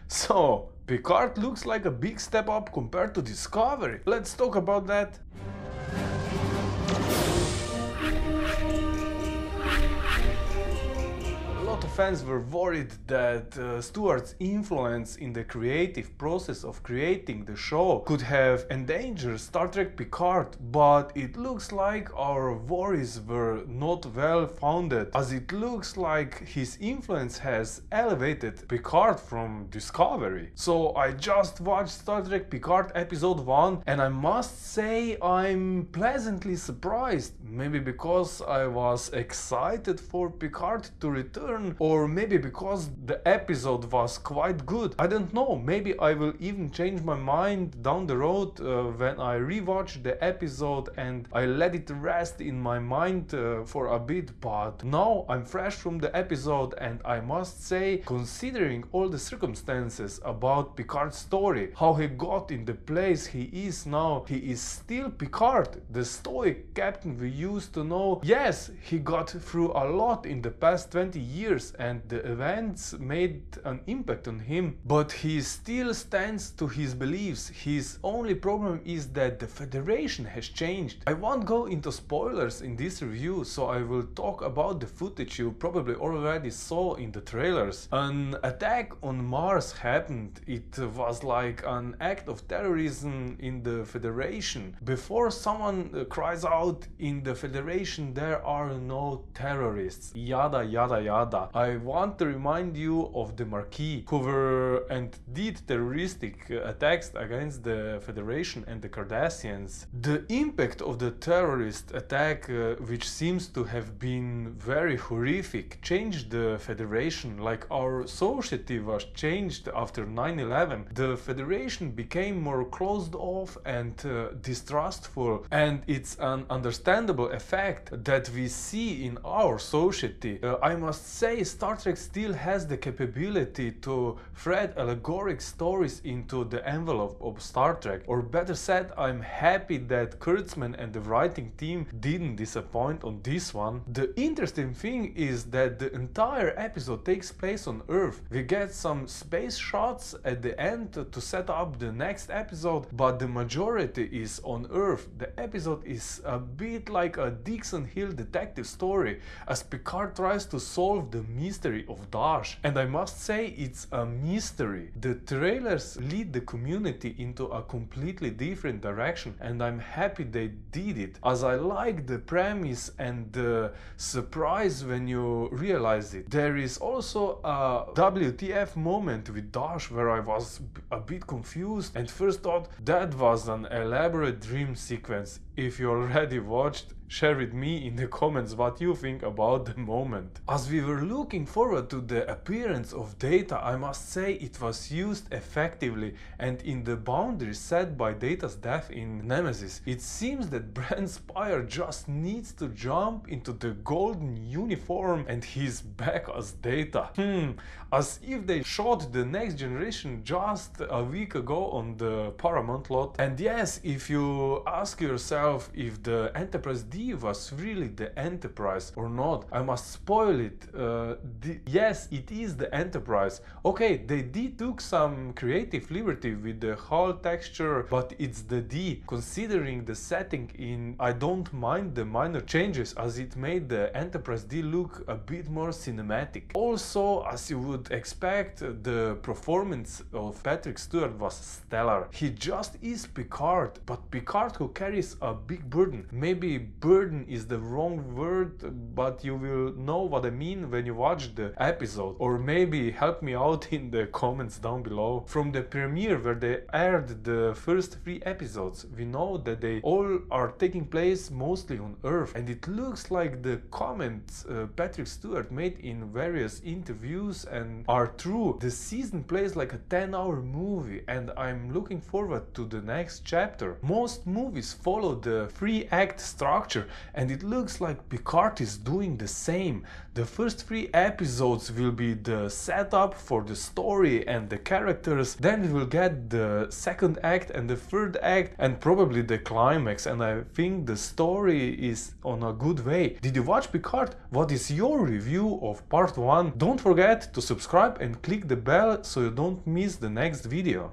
So Picard looks like a big step up compared to Discovery. Let's talk about that. A lot of fans were worried that Stewart's influence in the creative process of creating the show could have endangered Star Trek Picard, but it looks like our worries were not well founded, as it looks like his influence has elevated Picard from Discovery. So I just watched Star Trek Picard episode 1 and I must say I'm pleasantly surprised, maybe because I was excited for Picard to return, or maybe because the episode was quite good. I don't know, maybe I will even change my mind down the road when I rewatch the episode and I let it rest in my mind for a bit, but now I'm fresh from the episode and I must say, considering all the circumstances about Picard's story, how he got in the place he is now, he is still Picard, the stoic captain we used to know. Yes, he got through a lot in the past 20 years and the events made an impact on him, but he still stands to his beliefs. His only problem is that the Federation has changed. I won't go into spoilers in this review, so I will talk about the footage you probably already saw in the trailers. An attack on Mars happened. It was like an act of terrorism in the Federation. Before someone cries out, in the Federation there are no terrorists, yada yada yada. I want to remind you of the Marquis, who were and did terroristic attacks against the Federation and the Cardassians. The impact of the terrorist attack, which seems to have been very horrific, changed the Federation like our society was changed after 9/11. The Federation became more closed off and distrustful, and it's an understandable effect that we see in our society. I must say, Star Trek still has the capability to thread allegoric stories into the envelope of Star Trek. Or better said, I'm happy that Kurtzman and the writing team didn't disappoint on this one. The interesting thing is that the entire episode takes place on Earth. We get some space shots at the end to set up the next episode, but the majority is on Earth. The episode is a bit like a Dixon Hill detective story, as Picard tries to solve the mystery of Dash. And I must say, it's a mystery. The trailers lead the community into a completely different direction, and I'm happy they did it, as I like the premise and the surprise when you realize it. There is also a WTF moment with Dash where I was a bit confused and first thought that was an elaborate dream sequence. If you already watched, share with me in the comments what you think about the moment. As we were looking forward to the appearance of Data, I must say it was used effectively and in the boundaries set by Data's death in Nemesis. It seems that Brent Spire just needs to jump into the golden uniform and he's back as Data. As if they shot the Next Generation just a week ago on the Paramount lot. And yes, if you ask yourself if the Enterprise D was really the Enterprise or not, I must spoil it. Yes, it is the Enterprise. Okay, they did took some creative liberty with the hull texture, but it's the D. Considering the setting in, I don't mind the minor changes, as it made the Enterprise D look a bit more cinematic. Also, as you would expect, the performance of Patrick Stewart was stellar. He just is Picard, but Picard who carries a big burden. Maybe burden is the wrong word, but you will know what I mean when you watch the episode, or maybe help me out in the comments down below. From the premiere where they aired the first 3 episodes, we know that they all are taking place mostly on Earth, and it looks like the comments Patrick Stewart made in various interviews and are true. The season plays like a 10-hour movie and I'm looking forward to the next chapter. Most movies follow the 3-act structure future, and it looks like Picard is doing the same. The first 3 episodes will be the setup for the story and the characters, then we will get the second act and the third act and probably the climax, and I think the story is on a good way. Did you watch Picard? What is your review of part 1? Don't forget to subscribe and click the bell so you don't miss the next video.